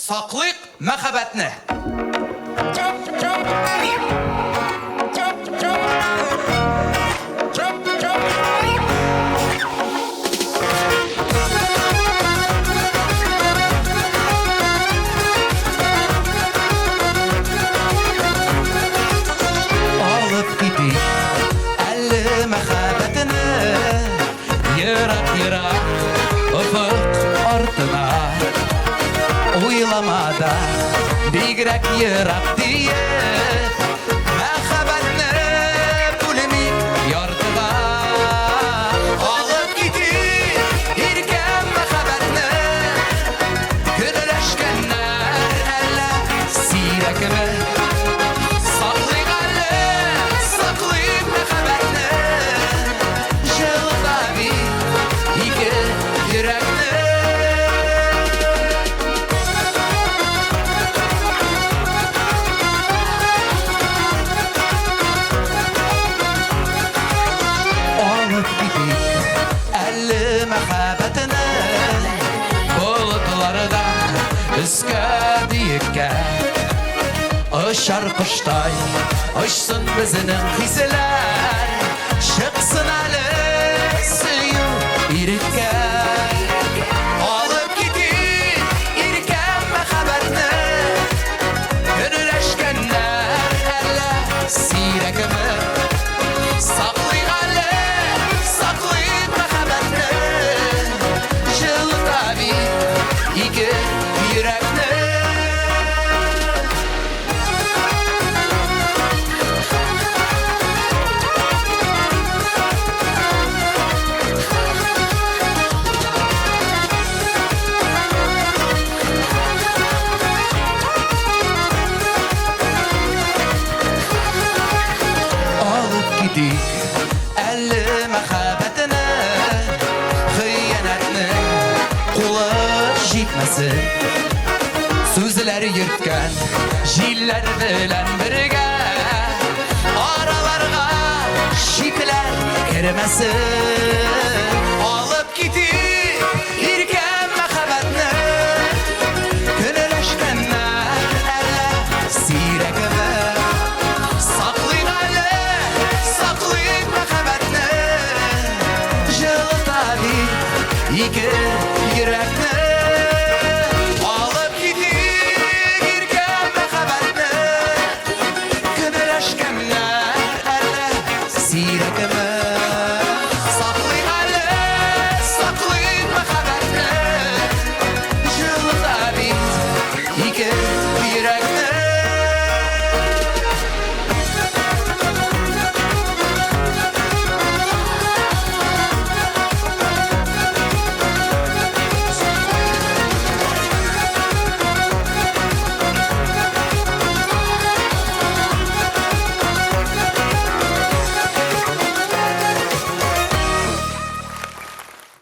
Saqlıq məhəbbətni. Alıp gidik əlli məhəbbətini, yıraq-yıraq ufuk ortuna. Uylamada bigrek yırak diye məhəbbətni pulimi yardığa. Alıp gidik irkən məhəbbətni, kürləşkənlər əllə sirəkimi. Saqlayıq əlli, saqlayıq məhəbbətni, jığda bir iki yürəkni. Məhəbbətini bulutlardan üskə diyikə Işar qışday, ışsın bizinin hislər, Şıqsın əli suyu irikə. Alıp gidik irkən məhəbbətini, Kürləşkənlər əllə sirəkimi. Saqlayıq əlli, saqlayıq məhəbbətni, Jığda bir iki yürəkni. Alıp gidik əlli məhəbbətini, Xıyanətni qulu jitməsin. Sözləri yırtqan jillər bilən birgə, Aralarga şiklər kirməsin.